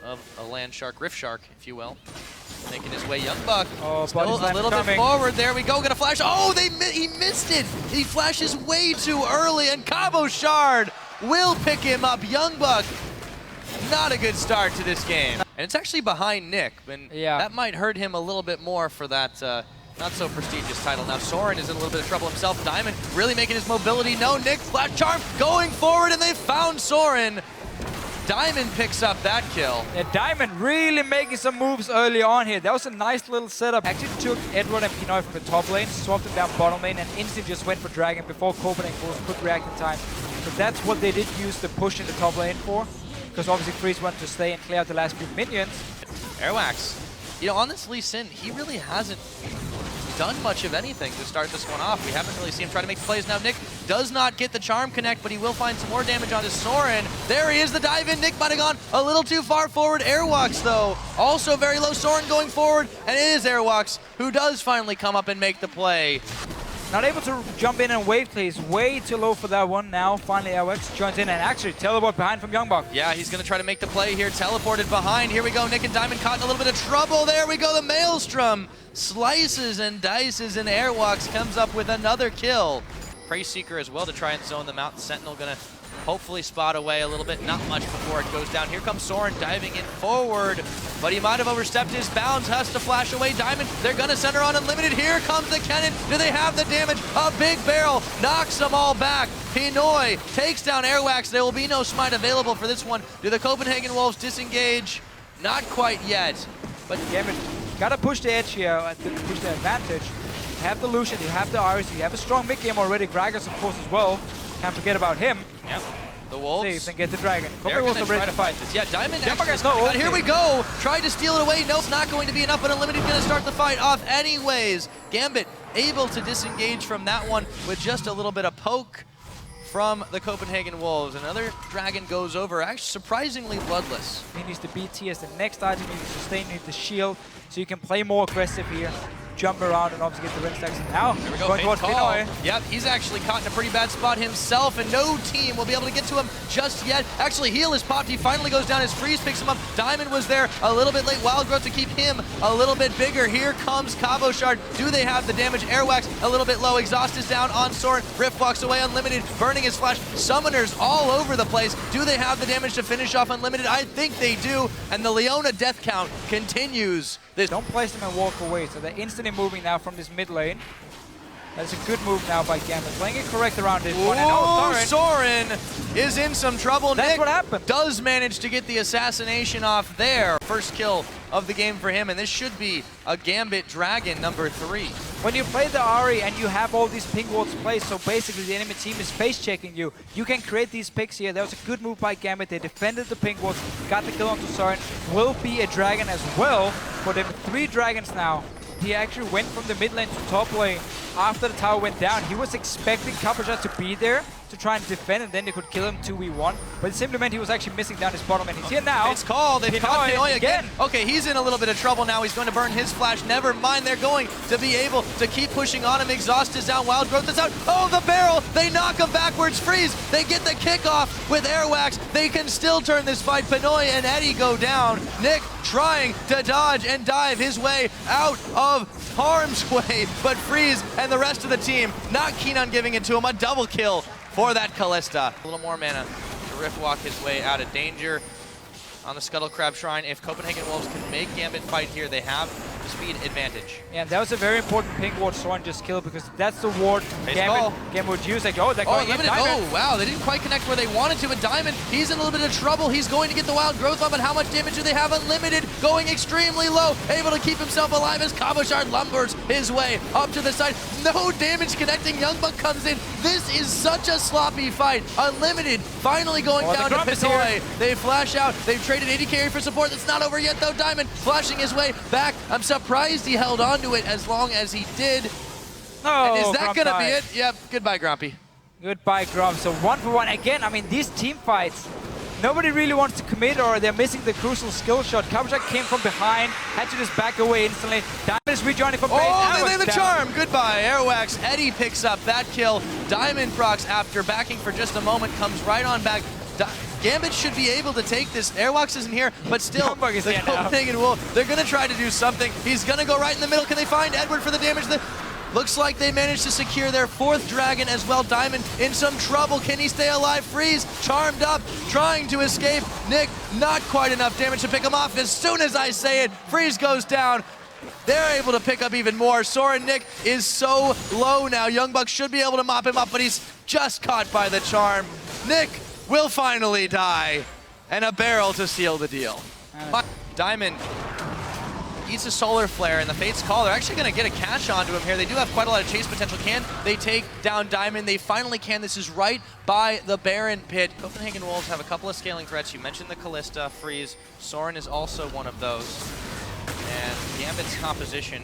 of a land shark, rift shark, if you will. Making his way, YoungBuck. Oh, still a little bit forward. There we go. Gonna flash. Oh, he missed it. He flashes way too early, and Cabochard will pick him up. YoungBuck, not a good start to this game. And it's actually behind Nick, and that might hurt him a little bit more for that not so prestigious title. Now Soren is in a little bit of trouble himself. Diamond really making his mobility known. Nick, flash charm, going forward, and they found Soren. Diamond picks up that kill. Yeah, Diamond really making some moves early on here. That was a nice little setup. Actually took Edward and Pinoy from the top lane, swapped him down bottom lane, and instantly just went for Dragon before Copenhagen could react in time. So that's what they did use the push in the top lane for, because obviously Freeze wanted to stay and clear out the last few minions. Airwaks, you know, on this Lee Sin, he really hasn't done much of anything to start this one off. We haven't really seen him try to make plays. Now Nick does not get the charm connect, but he will find some more damage onto Soren. There he is, the dive in. Nick might have gone a little too far forward. Airwaks, though, also very low. Soren going forward, and it is Airwaks who does finally come up and make the play. Not able to jump in and wave play. He's way too low for that one. Now finally Airwaks joins in and actually teleport behind from YoungBuck. Yeah, he's going to try to make the play here. Teleported behind. Here we go. Nick and Diamond caught in a little bit of trouble. There we go. The Maelstrom slices and dices, and Airwaks comes up with another kill. Prey Seeker as well to try and zone them out. Sentinel going to hopefully spot away a little bit. Not much before it goes down. Here comes Soren diving in forward, but he might have overstepped his bounds. Has to flash away. Diamond, they're going to center on Unlimited. Here comes the Kennen. Do they have the damage? A big barrel knocks them all back. Pinoy takes down Airwaks. There will be no smite available for this one. Do the Copenhagen Wolves disengage? Not quite yet. But Gambit gotta push the edge here, push the advantage. You have the Lucian, you have the Ahri, you have a strong mid game already. Gragas, of course, as well. Can't forget about him. Yep. The Wolves. See if they get the Dragon. They're going to try to fight this. Yeah, Diamond actually, here we go. Tried to steal it away. No, it's not going to be enough, but Unlimited going to start the fight off anyways. Gambit able to disengage from that one with just a little bit of poke from the Copenhagen Wolves. Another Dragon goes over, actually surprisingly bloodless. He needs the BT as the next item. You need to sustain, you need the shield, so you can play more aggressive here. Jump around and obviously get the ring stacks. Now, there we go. going towards Pinoy. Yep, he's actually caught in a pretty bad spot himself, and no team will be able to get to him just yet. Actually, heal is popped. He finally goes down as Freeze picks him up. Diamond was there a little bit late. Wild Growth to keep him a little bit bigger. Here comes Cabochard. Do they have the damage? Airwaks a little bit low. Exhaust is down on Soren. Rift walks away. Unlimited burning his flash. Summoners all over the place. Do they have the damage to finish off Unlimited? I think they do. And the Leona death count continues. Don't place them and walk away. So they're instantly moving now from this mid lane. That's a good move now by Gambit. Playing it correct around this one. And Soren is in some trouble. That's Nick what happened. Does manage to get the assassination off there. First kill of the game for him, and this should be a Gambit Dragon number 3. When you play the Ahri and you have all these ping wards placed, so basically the enemy team is face checking you, you can create these picks here. That was a good move by Gambit. They defended the ping wards, got the kill onto Soren. Will be a dragon as well. For them, 3 dragons now. He actually went from the mid lane to top lane after the tower went down. He was expecting Cabochard to be there to try and defend, and then they could kill him 2v1. But it simply meant he was actually missing down his bottom, and he's here now. It's called. They've caught Pinoy again. Okay, he's in a little bit of trouble now. He's going to burn his flash. Never mind. They're going to be able to keep pushing on him. Exhaust is down. Wild Growth is out. Oh, the barrel. They knock him backwards. Freeze. They get the kickoff with Airwaks. They can still turn this fight. Pinoy and Eddie go down. Nick trying to dodge and dive his way out of harm's way, but Freeze and the rest of the team not keen on giving it to him. A double kill for that Kalista. A little more mana to Rift walk his way out of danger on the Scuttle Crab Shrine. If Copenhagen Wolves can make Gambit fight here, they have the speed advantage. Yeah, and that was a very important ping ward Soren just killed, because that's the ward Gambit would use. Like, oh, they're going in. Oh, wow, they didn't quite connect where they wanted to. And Diamond, he's in a little bit of trouble. He's going to get the Wild Growth on, but how much damage do they have? Unlimited, going extremely low, able to keep himself alive as Cabochard lumbers his way up to the side. No damage connecting. YoungBuck comes in. This is such a sloppy fight. Unlimited finally going down to Pinoy. They flash out. They've traded 80 carry for support. It's not over yet, though. Diamond flashing his way back. I'm surprised he held on to it as long as he did. Oh, and is that going to be it? Yep. Goodbye, Grumpy. Goodbye, Grump. So 1-for-1 again. I mean, these team fights, nobody really wants to commit, or they're missing the crucial skill shot. Cabochard came from behind, had to just back away instantly. Diamond is rejoining from base. Oh, they lay the charm. Goodbye, Airwaks. Eddie picks up that kill. Diamond procs after backing for just a moment, comes right on back. Gambit should be able to take this. Airwaks isn't here, but still, YoungBuck is the here now. Copenhagen Wolves, they're going to try to do something. He's going to go right in the middle. Can they find Edward for the damage? Looks like they managed to secure their 4th dragon as well. Diamond in some trouble. Can he stay alive? Freeze, charmed up, trying to escape. Nick, not quite enough damage to pick him off. As soon as I say it, Freeze goes down. They're able to pick up even more. Soren Nick is so low now. YoungBuck should be able to mop him up, but he's just caught by the charm. Nick will finally die, and a barrel to seal the deal. Diamond eats a solar flare, and the Fates call. They're actually going to get a catch onto him here. They do have quite a lot of chase potential. Can they take down Diamond? They finally can. This is right by the Baron pit. Copenhagen Wolves have a couple of scaling threats. You mentioned the Kalista, Freeze. Soren is also one of those. And Gambit's composition,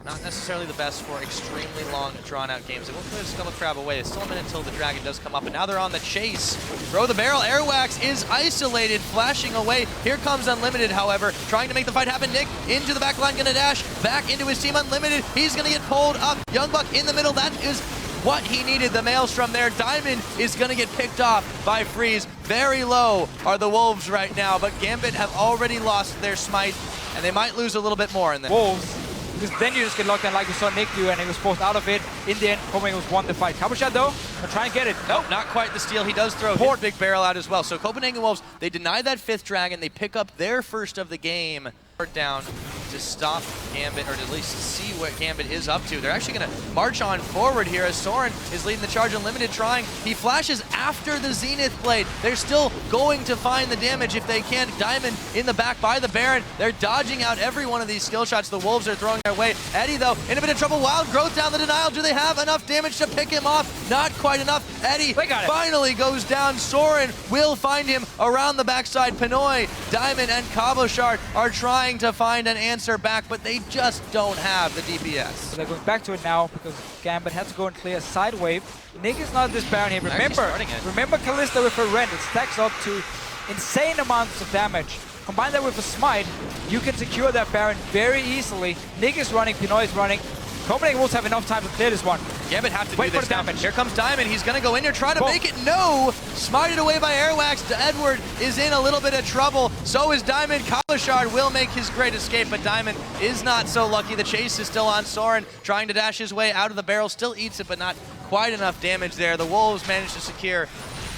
not necessarily the best for extremely long, drawn-out games. They won't clear the Scuttle Crab away. It's still a minute until the Dragon does come up, and now they're on the chase. Throw the barrel. Airwaks is isolated, flashing away. Here comes Unlimited, however, trying to make the fight happen. Nick into the back line, gonna dash back into his team. Unlimited, he's gonna get pulled up. YoungBuck in the middle. That is what he needed. The Maelstrom there. Diamond is gonna get picked off by Freeze. Very low are the Wolves right now, but Gambit have already lost their smite, and they might lose a little bit more in there. Wolves. Because then you just get locked in like we saw Nick do, and he was forced out of it. In the end, Copenhagen was won the fight. Cabochard though, will try and get it. Nope, not quite the steal. He does throw his big barrel out as well. So Copenhagen Wolves, they deny that 5th dragon. They pick up their first of the game. Down to stop Gambit, or to at least see what Gambit is up to. They're actually going to march on forward here as Soren is leading the charge. Unlimited trying. He flashes after the Zenith Blade. They're still going to find the damage if they can. Diamond in the back by the Baron. They're dodging out every one of these skill shots the Wolves are throwing their way. Eddie, though, in a bit of trouble. Wild Growth down the denial. Do they have enough damage to pick him off? Not quite enough. Eddie finally goes down. Soren will find him around the backside. Pinoy, Diamond, and Cabochard are trying to find an answer back, but they just don't have the DPS. So they're going back to it now because Gambit has to go and clear a side wave. Nick is not this Baron here. Remember Kalista with her rend. It stacks up to insane amounts of damage. Combine that with a smite, you can secure that Baron very easily. Nick is running, Pinoy is running. Copenhagen Wolves have enough time to clear this one. Gambit have to do this now. Here comes Diamond. He's going to go in here, try to make it. No! Smited away by Airwaks. Edward is in a little bit of trouble. So is Diamond. Cabochard will make his great escape, but Diamond is not so lucky. The chase is still on. Soren trying to dash his way out of the barrel. Still eats it, but not quite enough damage there. The Wolves managed to secure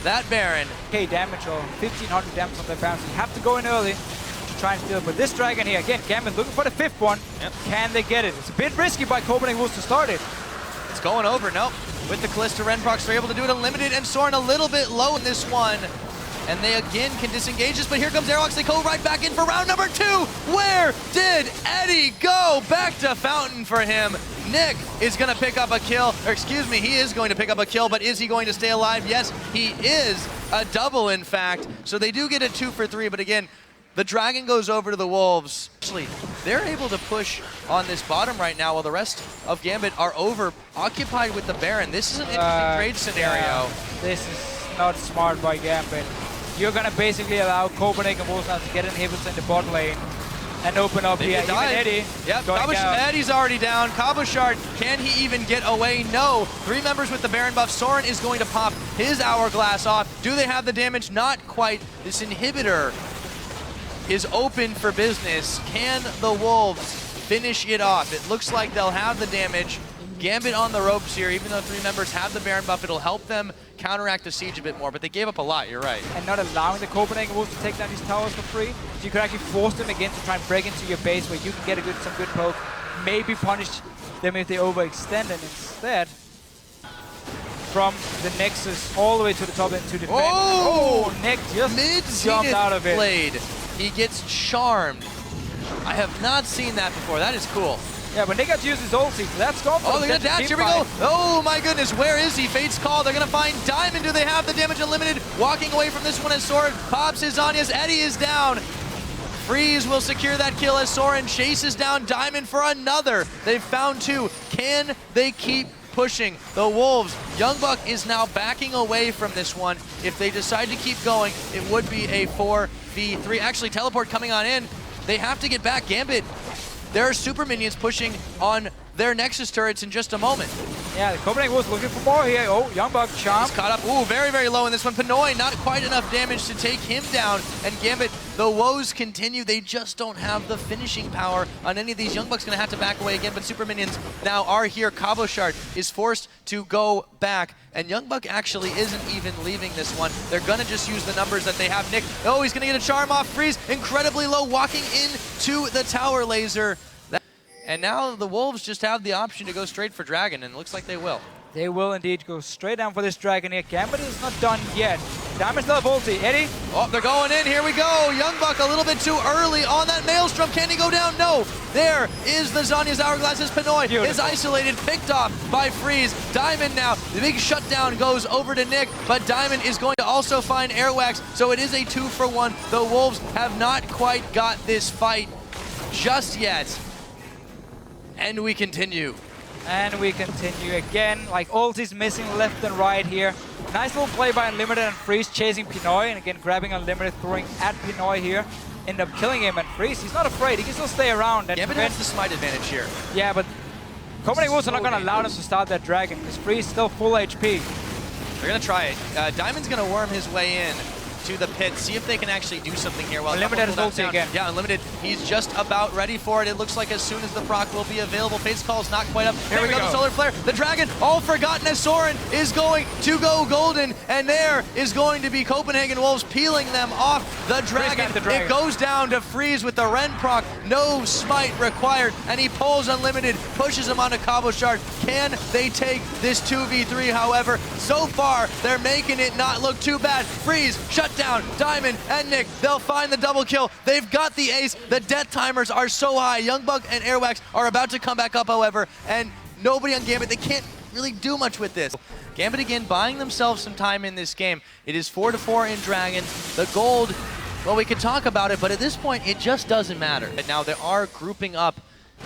that Baron. Okay, damage or 1,500 damage on their Baron. So you have to go in early. Try and steal it. But this dragon here, again, Gambit looking for the 5th one. Yep. Can they get it? It's a bit risky by Copenhagen Wolves to start it. It's going over, nope. With the Kalista Renprox, they're able to do it Unlimited, and Soren a little bit low in this one. And they again can disengage this, but here comes Airwaks. They go right back in for round number 2. Where did Eddie go? Back to Fountain for him. Nick is going to pick up a kill, or excuse me, he is going to pick up a kill, but is he going to stay alive? Yes, he is. A double, in fact. So they do get a 2 for 3, but again, the Dragon goes over to the Wolves. Actually, they're able to push on this bottom right now while the rest of Gambit are occupied with the Baron. This is an interesting trade scenario. Yeah, this is not smart by Gambit. You're going to basically allow Copenhagen Wolves now to get inhibitors in the bot lane and open up here. Even Eddie. Yep, Eddie's already down. Cabochard, can he even get away? No. 3 members with the Baron buff. Soren is going to pop his hourglass off. Do they have the damage? Not quite. This inhibitor is open for business. Can the Wolves finish it off? It looks like they'll have the damage. Gambit on the ropes here. Even though 3 members have the Baron buff, it'll help them counteract the siege a bit more, but they gave up a lot, you're right. And not allowing the Copenhagen Wolves to take down these towers for free. So you could actually force them again to try and break into your base where you can get some good poke. Maybe punish them if they overextend, and instead from the Nexus all the way to the top end to defend. Oh! Nick just jumped out of it. Blade. He gets charmed. I have not seen that before. That is cool. Yeah, but Nick got to use his ulti, so that's gone. Oh, they're gonna dash. Here we go. Oh my goodness, where is he? Fate's call. They're gonna find Diamond. Do they have the damage Unlimited? Walking away from this one as Soren pops his Zhonya's. Eddie is down. Freeze will secure that kill as Soren chases down Diamond for another. They've found 2. Can they keep pushing? The Wolves. YoungBuck is now backing away from this one. If they decide to keep going, it would be a 4v3. Actually, teleport coming on in. They have to get back. Gambit, there are super minions pushing on their Nexus turrets in just a moment. Yeah, the Copenhagen was looking for more here. Oh, YoungBuck charm. He's caught up. Ooh, very, very low in this one. Pinoy, not quite enough damage to take him down. And Gambit, the woes continue. They just don't have the finishing power on any of these. YoungBuck's going to have to back away again, but Super Minions now are here. Cabochard is forced to go back. And YoungBuck actually isn't even leaving this one. They're going to just use the numbers that they have. Nick, oh, he's going to get a charm off. Freeze, incredibly low, walking into the tower laser. And now the Wolves just have the option to go straight for Dragon, and it looks like they will. They will indeed go straight down for this Dragon here. Gambit is not done yet. Diamond still have ulti. Eddie? Oh, they're going in. Here we go. YoungBuck a little bit too early on that Maelstrom. Can he go down? No. There is the Zhonya's Hourglass. Pinoy is isolated, picked off by Freeze. Diamond now. The big shutdown goes over to Nick, but Diamond is going to also find Airwaks, so it is a 2-for-1. The Wolves have not quite got this fight just yet. And we continue. And we continue again. Like, ulti's missing left and right here. Nice little play by Unlimited and Freeze chasing Pinoy. And again, grabbing Unlimited, throwing at Pinoy here. End up killing him. And Freeze, he's not afraid. He can still stay around. And Gambit has the smite advantage here. Yeah, but Copenhagen Wolves are not going to allow them to start that Dragon because Freeze is still full HP. They're going to try it. Diamond's going to worm his way in to the pit, see if they can actually do something here. While Unlimited is ulti again. Yeah, Unlimited, he's just about ready for it. It looks like as soon as the proc will be available. Face call's not quite up. Here we go, the Solar Flare. The Dragon, all forgotten as Soren is going to go golden, and there is going to be Copenhagen Wolves peeling them off the Dragon. It goes down to Freeze with the Ren proc, no smite required, and he pulls Unlimited, pushes him onto Cabochard. Can they take this 2v3, however? So far, they're making it not look too bad. Freeze, shut down, Diamond and Nick, they'll find the double kill. They've got the ace. The death timers are so high. YoungBuck and Airwaks are about to come back up, however, and nobody on Gambit, they can't really do much with this. Gambit again buying themselves some time in this game. It is 4-4 in Dragon. The gold, well, we could talk about it, but at this point, it just doesn't matter. And now they are grouping up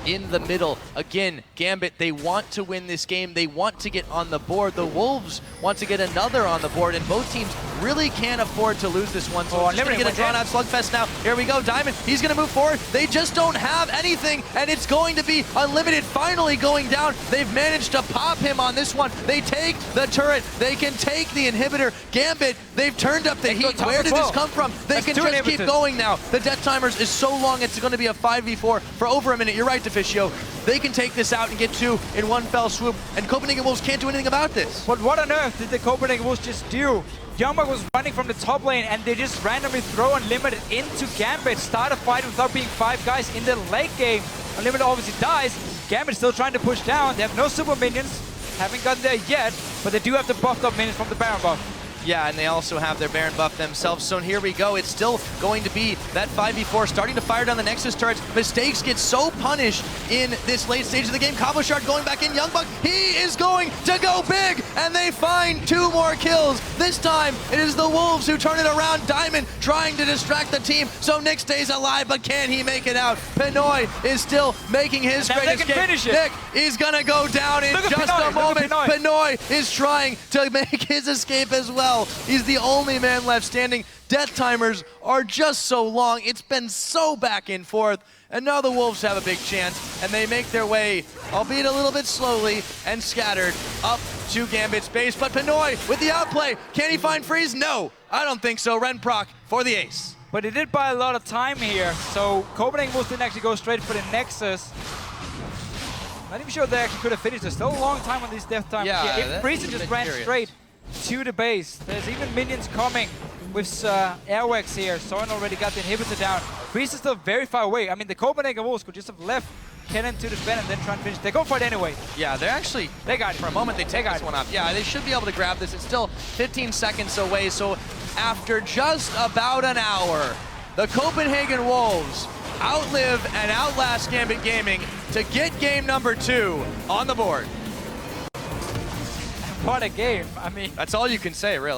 in the middle. Again, Gambit, they want to win this game. They want to get on the board. The Wolves want to get another on the board, and both teams really can't afford to lose this one. So it's going to get a drawn-out slugfest now. Here we go, Diamond. He's going to move forward. They just don't have anything, and it's going to be Unlimited finally going down. They've managed to pop him on this one. They take the turret. They can take the inhibitor. Gambit, they've turned up the heat. Where did this come from? They can just keep going now. The death timers is so long, it's going to be a 5v4 for over a minute. You're right, Deficio. They can take this out and get two in one fell swoop, and Copenhagen Wolves can't do anything about this. But what on earth did the Copenhagen Wolves just do? YoungBuck was running from the top lane, and they just randomly throw Unlimited into Gambit. Start a fight without being 5 guys in the late game. Unlimited obviously dies. Gambit still trying to push down. They have no super minions. Haven't gotten there yet, but they do have the buffed up minions from the Baron buff. Yeah, and they also have their Baron buff themselves. So here we go. It's still going to be that 5v4 starting to fire down the Nexus turrets. Mistakes get so punished in this late stage of the game. Cabochard going back in. YoungBuck, he is going to go big, and they find 2 more kills. This time, it is the Wolves who turn it around. Diamond trying to distract the team, so Nick stays alive, but can he make it out? Pinoy is still making his great escape. Nick is going to go down in just a moment. Pinoy is trying to make his escape as well. He's the only man left standing. Death timers are just so long. It's been so back and forth. And now the Wolves have a big chance, and they make their way, albeit a little bit slowly and scattered, up to Gambit's base. But Pinoy with the outplay. Can he find Freeze? No, I don't think so. Ren proc for the ace. But it did buy a lot of time here. So Copenhagen Wolves didn't actually go straight for the Nexus. Not even sure they actually could have finished. There's still a long time on these death timers. Yeah, if Freeze just ran straight to the base. There's even minions coming with Airwaks here. Soren already got the inhibitor down. Freeze is still very far away. I mean, the Copenhagen Wolves could just have left Kennen to defend and then try and finish. They go for it anyway. Yeah, they're actually, they got it. For a moment, they take this one up. Yeah, they should be able to grab this. It's still 15 seconds away. So after just about an hour, the Copenhagen Wolves outlive and outlast Gambit Gaming to get game number 2 on the board. What a game. I mean, that's all you can say, really.